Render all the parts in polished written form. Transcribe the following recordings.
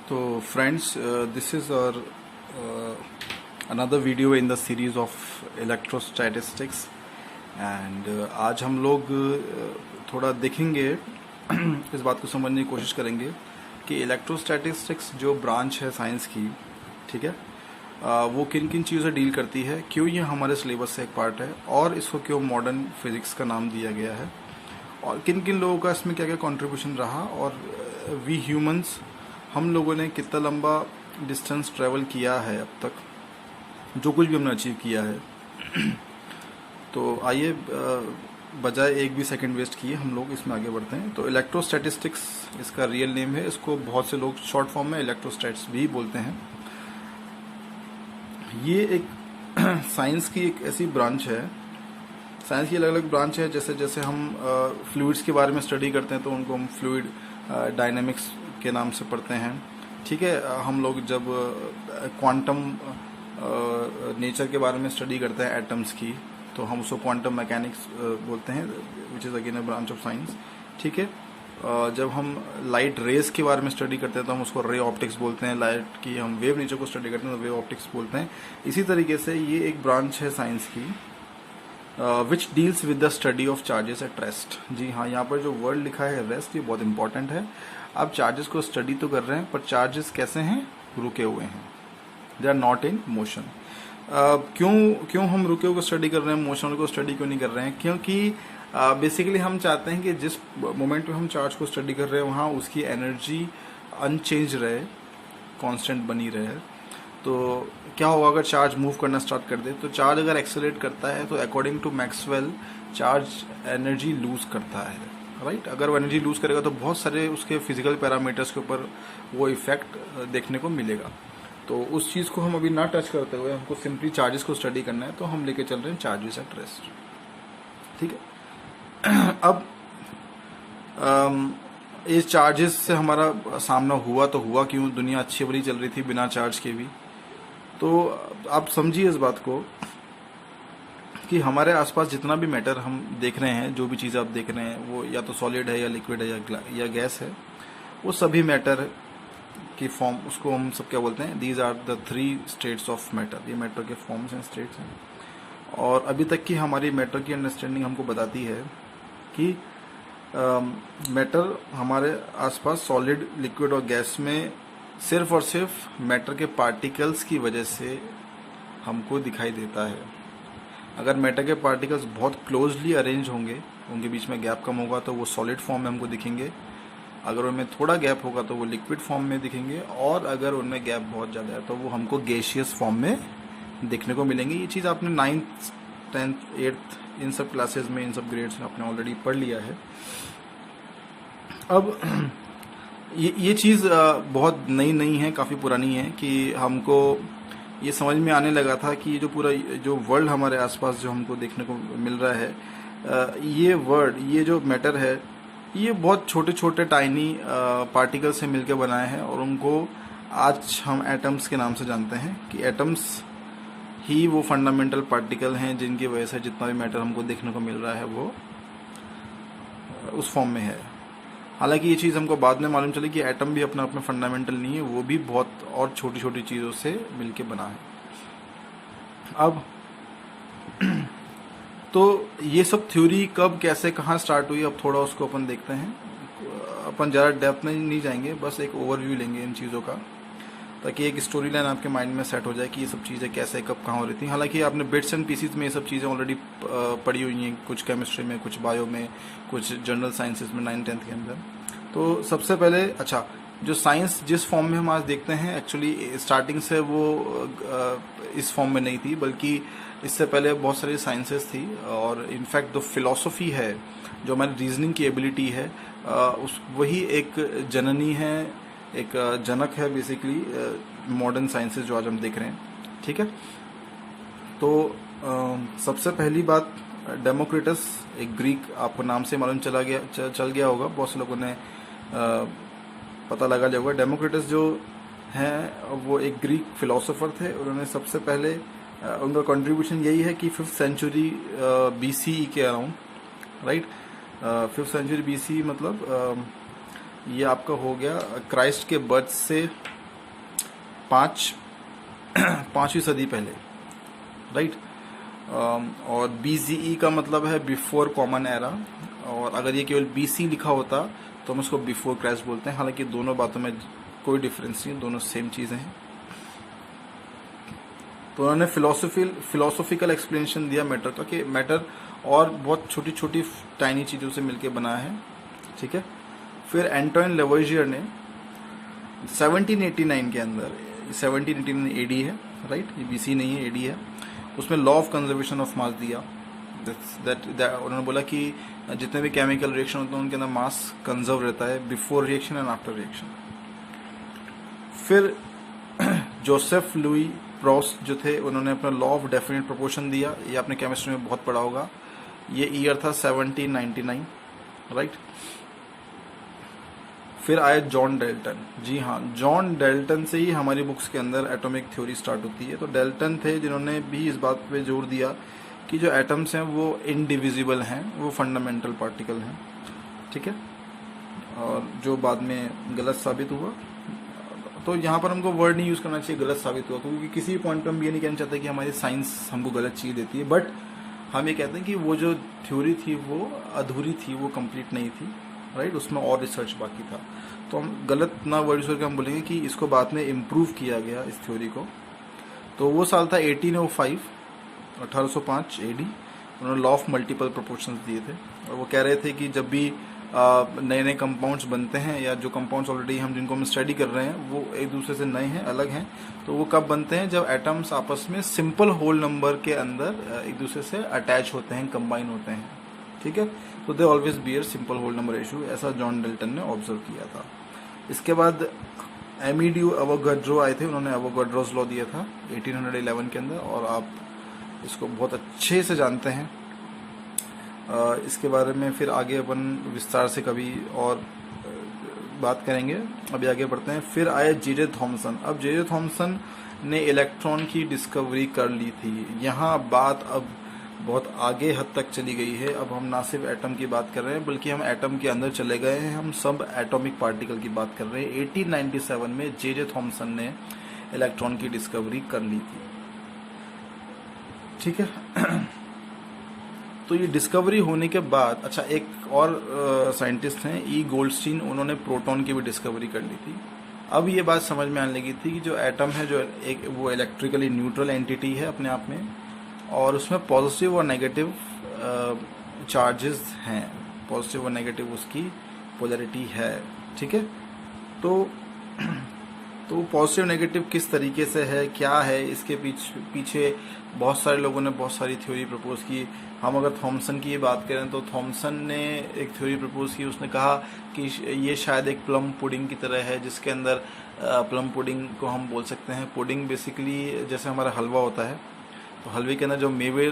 तो friends, this is और another video in the series of electrostatistics and आज हम लोग थोड़ा देखेंगे इस बात को समझने की कोशिश करेंगे कि इलेक्ट्रोस्टैटिस्टिक्स जो ब्रांच है साइंस की, ठीक है, वो किन किन चीज़ों से डील करती है, क्यों ये हमारे सिलेबस से एक पार्ट है और इसको क्यों मॉडर्न फिजिक्स का नाम दिया गया है और किन किन लोगों का इसमें क्या क्या कंट्रीब्यूशन रहा और वी ह्यूमंस हम लोगों ने कितना लंबा डिस्टेंस ट्रैवल किया है अब तक, जो कुछ भी हमने अचीव किया है। तो आइए बजाय एक भी सेकंड वेस्ट किए हम लोग इसमें आगे बढ़ते हैं। तो इलेक्ट्रोस्टैटिस्टिक्स इसका रियल नेम है, इसको बहुत से लोग शॉर्ट फॉर्म में इलेक्ट्रोस्टैट्स भी बोलते हैं। ये एक साइंस की एक ऐसी ब्रांच है, साइंस की अलग अलग ब्रांच है। जैसे जैसे हम फ्लूइड्स के बारे में स्टडी करते हैं तो उनको हम फ्लूइड डायनेमिक्स के नाम से पढ़ते हैं, ठीक है। हम लोग जब क्वांटम नेचर के बारे में स्टडी करते हैं एटम्स की, तो हम उसको क्वांटम मैकेनिक्स बोलते हैं, which is again a branch of science, ठीक है। जब हम लाइट रेज के बारे में स्टडी करते हैं तो हम उसको रे ऑप्टिक्स बोलते हैं। लाइट की हम वेव नेचर को स्टडी करते हैं तो वेव ऑप्टिक्स बोलते हैं। इसी तरीके से ये एक ब्रांच है साइंस की which deals with the study of charges at rest. जी हाँ, यहाँ पर जो वर्ड लिखा है रेस्ट, ये बहुत इंपॉर्टेंट है। आप चार्जेस को स्टडी तो कर रहे हैं पर चार्जेस कैसे हैं, रुके हुए हैं, they are not in motion. क्यों हम रुके हुए को स्टडी कर रहे हैं, मोशन को स्टडी क्यों नहीं कर रहे हैं? क्योंकि बेसिकली हम चाहते हैं कि जिस मोमेंट में हम चार्ज को स्टडी कर रहे हैं वहाँ उसकी एनर्जी अनचेंज रहे, कांस्टेंट बनी रहे। तो क्या होगा अगर चार्ज मूव करना स्टार्ट कर दे? तो चार्ज अगर एक्सेलरेट करता है तो according to Maxwell charge energy lose करता है, राइट। अगर वो एनर्जी लूज करेगा तो बहुत सारे उसके फिजिकल पैरामीटर्स के ऊपर वो इफेक्ट देखने को मिलेगा। तो उस चीज़ को हम अभी ना टच करते हुए हमको सिंपली चार्जेस को स्टडी करना है, तो हम लेके चल रहे हैं चार्जेस एट रेस्ट, ठीक है। अब इस चार्जेस से हमारा सामना हुआ तो हुआ क्यों? दुनिया अच्छी भली चल रही थी बिना चार्ज के भी। तो आप समझिए इस बात को कि हमारे आसपास जितना भी मैटर हम देख रहे हैं, जो भी चीज़ आप देख रहे हैं, वो या तो सॉलिड है या लिक्विड है या गैस है, वो सभी मैटर की फॉर्म, उसको हम सब क्या बोलते हैं? These are the 3 states of matter. ये मैटर के फॉर्म्स हैं, स्टेट्स हैं। और अभी तक की हमारी मैटर की अंडरस्टैंडिंग हमको बताती है कि मैटर हमारे आसपास सॉलिड, लिक्विड और गैस में सिर्फ और सिर्फ मैटर के पार्टिकल्स की वजह से हमको दिखाई देता है। अगर मैटर के पार्टिकल्स बहुत क्लोजली अरेंज होंगे, उनके बीच में गैप कम होगा, तो वो सॉलिड फॉर्म में हमको दिखेंगे। अगर उनमें थोड़ा गैप होगा तो वो लिक्विड फॉर्म में दिखेंगे, और अगर उनमें गैप बहुत ज़्यादा है तो वो हमको गैसियस फॉर्म में देखने को मिलेंगे। ये चीज़ आपने 9th, 10th, 8th इन सब क्लासेस में, इन सब ग्रेड्स में आपने ऑलरेडी पढ़ लिया है। अब ये चीज़ बहुत नई नहीं है, काफ़ी पुरानी है कि हमको ये समझ में आने लगा था कि ये जो पूरा जो वर्ल्ड हमारे आसपास जो हमको देखने को मिल रहा है, ये वर्ल्ड, ये जो मैटर है, ये बहुत छोटे छोटे टाइनी पार्टिकल से मिलकर बनाए हैं और उनको आज हम एटम्स के नाम से जानते हैं कि एटम्स ही वो फंडामेंटल पार्टिकल हैं जिनकी वजह से जितना भी मैटर हमको देखने को मिल रहा है वो उस फॉर्म में है। हालांकि ये चीज़ हमको बाद में मालूम चली कि एटम भी अपना अपना फंडामेंटल नहीं है, वो भी बहुत और छोटी छोटी चीज़ों से मिलके बना है। अब तो ये सब थ्योरी कब, कैसे, कहाँ स्टार्ट हुई, अब थोड़ा उसको अपन देखते हैं। अपन ज़्यादा डेप्थ में नहीं जाएंगे, बस एक ओवरव्यू लेंगे इन चीज़ों का, ताकि एक स्टोरी लाइन आपके माइंड में सेट हो जाए कि ये सब चीज़ें कैसे, कब, कहाँ हो रही थी। हालांकि आपने बिट्स एंड पीसीज में ये सब चीज़ें ऑलरेडी पढ़ी हुई हैं, कुछ केमिस्ट्री में, कुछ बायो में, कुछ जनरल साइंसेज में 9th 10th के अंदर। तो सबसे पहले, अच्छा, जो साइंस जिस फॉर्म में हम आज देखते हैं, एक्चुअली स्टार्टिंग से वो इस फॉर्म में नहीं थी, बल्कि इससे पहले बहुत सारी साइंसेस थी। और इनफैक्ट जो फिलॉसफी है, जो हमारी रीजनिंग की एबिलिटी है, उस वही एक जननी है, एक जनक है बेसिकली मॉडर्न साइंसेस जो आज हम देख रहे हैं, ठीक है। तो सबसे पहली बात, डेमोक्रिटस, एक ग्रीक, आपको नाम से मालूम चल गया होगा, बहुत से लोगों ने पता लगा लिया होगा। डेमोक्रिटस जो हैं वो एक ग्रीक फिलोसोफर थे। उन्होंने सबसे पहले, उनका कंट्रीब्यूशन यही है कि 5th सेंचुरी BCE के around, right, 5th century BCE मतलब ये आपका हो गया क्राइस्ट के बर्थ से पाँचवीं सदी पहले, राइट। और BCE का मतलब है बिफोर कॉमन एरा, और अगर ये केवल BC लिखा होता तो हम उसको बिफोर क्राइस्ट बोलते हैं। हालांकि दोनों बातों में कोई डिफरेंस नहीं, दोनों सेम चीज़ें हैं। तो उन्होंने फिलोसॉफिकल एक्सप्लेनेशन दिया मैटर का, कि मैटर और बहुत छोटी छोटी टाइनी चीज़ों से मिलके बना है, ठीक है। फिर एंटोइन लेवोइजियर ने 1789 के अंदर, 1789 AD है, राइट, ये BC नहीं है, AD है, उसमें law of conservation of mass दिया। उन्होंने बोला कि जितने भी केमिकल रिएक्शन होते हैं उनके अंदर मास कंजर्व रहता है before reaction and after reaction. फिर जोसेफ लुई प्रोस्ट जो थे, उन्होंने अपना लॉ ऑफ डेफिनेट प्रोपोर्शन दिया। ये आपने केमिस्ट्री में बहुत पढ़ा होगा। ये ईयर था 1799, राइट। फिर आए जॉन डेल्टन। जी हाँ, जॉन डेल्टन से ही हमारी बुक्स के अंदर एटॉमिक थ्योरी स्टार्ट होती है। तो डेल्टन थे जिन्होंने भी इस बात पे जोर दिया कि जो एटम्स हैं वो इनडिविजिबल हैं, वो फंडामेंटल पार्टिकल हैं, ठीक है। और जो बाद में गलत साबित हुआ। तो यहाँ पर हमको वर्ड नहीं यूज़ करना चाहिए गलत साबित हुआ, क्योंकि किसी पॉइंट पर हम ये नहीं कहना चाहते कि हमारी साइंस हमको गलत चीज़ देती है, बट हम ये कहते हैं कि वो जो थ्योरी थी वो अधूरी थी, वो कंप्लीट नहीं थी, राइट, उसमें और रिसर्च बाकी था। तो हम गलत ना वर्ड यूज़ करके हम बोलेंगे कि इसको बाद में इम्प्रूव किया गया इस थ्योरी को। तो वो साल था 1805, 1805 AD। उन्होंने लॉ ऑफ मल्टीपल प्रोपोर्शंस दिए थे, और वो कह रहे थे कि जब भी नए नए कंपाउंड्स बनते हैं, या जो कंपाउंड्स ऑलरेडी हम जिनको हम स्टडी कर रहे हैं वो एक दूसरे से नए हैं, अलग हैं, तो वो कब बनते हैं, जब एटम्स आपस में सिंपल होल नंबर के अंदर एक दूसरे से अटैच होते हैं, कंबाइन होते हैं, ठीक है। तो they always bear simple whole number ratio, ऐसा जॉन डेल्टन ने ऑब्जर्व किया था। इसके बाद एमिडियो एवोगाड्रो आए थे, उन्होंने एवोगाड्रोस लॉ दिया था 1811 के अंदर, और आप इसको बहुत अच्छे से जानते हैं। इसके बारे में फिर आगे अपन विस्तार से कभी और बात करेंगे। अभी आगे बढ़ते हैं। फिर आए जे थॉमसन। अब जे थॉमसन ने इलेक्ट्रॉन की डिस्कवरी कर ली थी। यहाँ बात अब बहुत आगे हद तक चली गई है। अब हम ना सिर्फ एटम की बात कर रहे हैं, बल्कि हम एटम के अंदर चले गए हैं, हम सब एटॉमिक पार्टिकल की बात कर रहे हैं। 1897 में जे थॉमसन ने इलेक्ट्रॉन की डिस्कवरी कर ली थी, ठीक है। तो ये डिस्कवरी होने के बाद, अच्छा, एक और साइंटिस्ट हैं ई गोल्डस्टीन, उन्होंने प्रोटॉन की भी डिस्कवरी कर ली थी। अब ये बात समझ में आने लगी थी कि जो एटम है, जो एक वो इलेक्ट्रिकली न्यूट्रल एंटिटी है अपने आप में, और उसमें पॉजिटिव और नेगेटिव चार्जेस हैं, पॉजिटिव और नेगेटिव उसकी पोलैरिटी है, ठीक है। तो पॉजिटिव नेगेटिव किस तरीके से है, क्या है, इसके पीछे बहुत सारे लोगों ने बहुत सारी थ्योरी प्रपोज की। हम अगर थॉमसन की ये बात करें तो थॉमसन ने एक थ्योरी प्रपोज की। उसने कहा कि ये शायद एक प्लम पुडिंग की तरह है, जिसके अंदर प्लम पुडिंग को हम बोल सकते हैं, पुडिंग बेसिकली जैसे हमारा हलवा होता है, तो हलवे के अंदर जो मेवे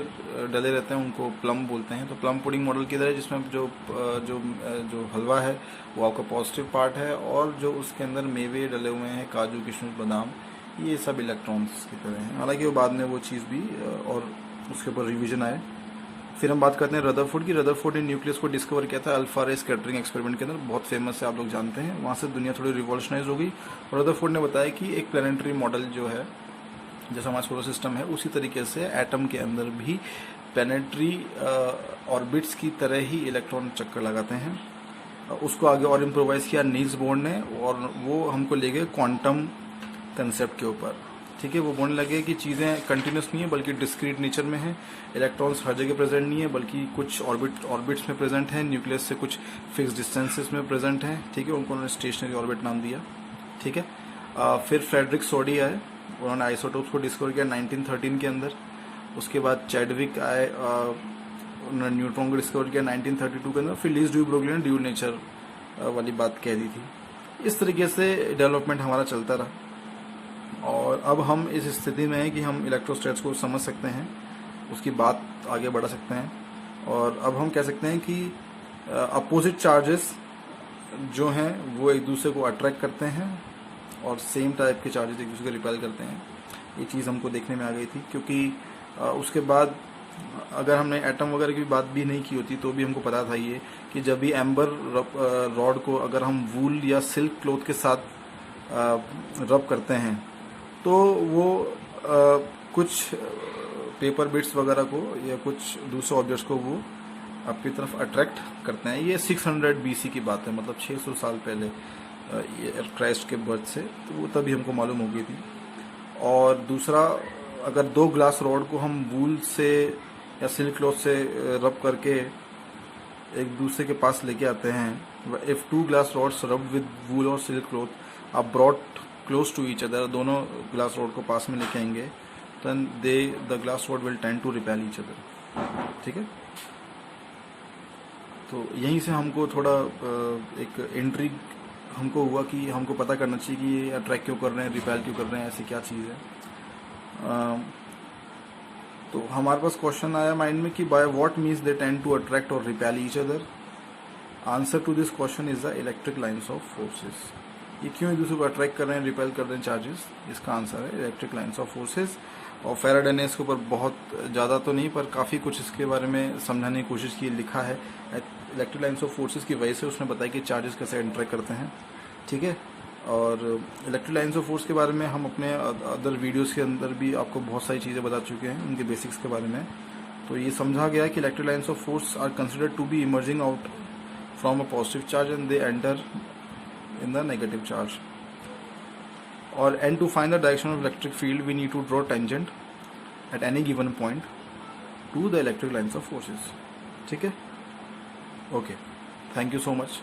डले रहते हैं उनको प्लम बोलते हैं। तो प्लम पुडिंग मॉडल की तरह, जिसमें जो हलवा है वो आपका पॉजिटिव पार्ट है, और जो उसके अंदर मेवे डले हुए हैं, काजू किशमिश बादाम, ये सब इलेक्ट्रॉन्स की तरह हैं। हालांकि वो बाद में वो चीज़ भी और उसके ऊपर रिवीजन आए। फिर हम बात करते हैं रदरफोर्ड की। रदरफोर्ड ने न्यूक्लियस को डिस्कवर किया था अल्फा रे स्कैटरिंग एक्सपेरिमेंट के अंदर, बहुत फेमस है, आप लोग जानते हैं। वहाँ से दुनिया थोड़ी रिवॉल्यूशनाइज हो गई। रदरफोर्ड ने बताया कि एक प्लानिटरी मॉडल जो है, जैसा हमारा सोलर सिस्टम है, उसी तरीके से एटम के अंदर भी प्लानिटरी ऑर्बिट्स की तरह ही इलेक्ट्रॉन चक्कर लगाते हैं। उसको आगे और इम्प्रोवाइज किया नील्स बोर ने, और वो हमको ले गए क्वांटम कंसेप्ट के ऊपर, ठीक है। वो बोलने लगे कि चीज़ें कंटिन्यूस नहीं है, बल्कि डिस्क्रीट नेचर में है। इलेक्ट्रॉन्स हर जगह प्रेजेंट नहीं है, बल्कि कुछ ऑर्बिट्स में प्रेजेंट है, न्यूक्लियस से कुछ फिक्स डिस्टेंसेस में प्रेजेंट हैं, ठीक है। उनको उन्होंने स्टेशनरी ऑर्बिट नाम दिया, ठीक है। फिर फ्रेडरिक सोडी आए, उन्होंने आइसोटोप्स को डिस्कवर किया 1913 के अंदर। उसके बाद चैडविक आए, उन्होंने न्यूट्रॉन को डिस्कवर किया 1932 के अंदर। फिर लीज ड्यू ब्रोगली ने ड्यू नेचर वाली बात कह दी थी। इस तरीके से डेवलपमेंट हमारा चलता रहा, और अब हम इस स्थिति में हैं कि हम इलेक्ट्रोस्टैट्स को समझ सकते हैं, उसकी बात आगे बढ़ा सकते हैं, और अब हम कह सकते हैं कि अपोजिट चार्जेस जो हैं वो एक दूसरे को अट्रैक्ट करते हैं, और सेम टाइप के चार्जेस एक दूसरे को रिपेल करते हैं। ये चीज़ हमको देखने में आ गई थी, क्योंकि उसके बाद अगर हमने एटम वगैरह की बात भी नहीं की होती तो भी हमको पता था ये कि जब भी एम्बर रॉड को अगर हम वूल या सिल्क क्लॉथ के साथ रब करते हैं तो वो कुछ पेपर बिट्स वगैरह को या कुछ दूसरे ऑब्जेक्ट्स को वो अपनी तरफ अट्रैक्ट करते हैं। ये 600 BC की बात है, मतलब 600 साल पहले क्राइस्ट के बर्थ से, तो वो तभी हमको मालूम हो गई थी। और दूसरा, अगर 2 ग्लास रॉड को हम वूल से या सिल्क क्लॉथ से रब करके एक दूसरे के पास लेके आते हैं, if 2 glass rods rubbed with wool और silk cloth are brought close to each other, दोनों ग्लास रॉड को पास में लेके आएंगे, then the glass rod will tend to repel each other। ठीक है, तो यहीं से हमको थोड़ा एक इंट्रिग हमको हुआ कि हमको पता करना चाहिए कि ये अट्रैक्ट क्यों कर रहे हैं, रिपेल क्यों कर रहे हैं, ऐसी क्या चीज़ है। तो हमारे पास क्वेश्चन आया माइंड में कि by what means they tend to attract और repel each other. Answer to this question is the electric lines of forces. ये क्यों एक दूसरे को अट्रैक्ट कर रहे हैं, रिपेल कर रहे हैं चार्जेस, इसका आंसर है इलेक्ट्रिक लाइन्स ऑफ फोर्सेस। और फैराडे ने इसके ऊपर बहुत ज़्यादा तो नहीं पर काफ़ी कुछ इसके बारे में समझाने की कोशिश की, लिखा है। इलेक्ट्रिक लाइन्स ऑफ फोर्सेस की वजह से उसने बताया कि चार्जेस कैसे इंटरेक्ट करते हैं। ठीक है, और इलेक्ट्रिक लाइन्स ऑफ फोर्स के बारे में हम अपने अदर वीडियोस के अंदर भी आपको बहुत सारी चीज़ें बता चुके हैं, उनके बेसिक्स के बारे में। तो ये समझा गया कि electric lines of force are considered to be emerging out from a positive charge and they enter in the negative charge. और and to find the direction of electric field we need to draw tangent at any given point to the electric lines of forces। ठीक है, okay, thank you so much.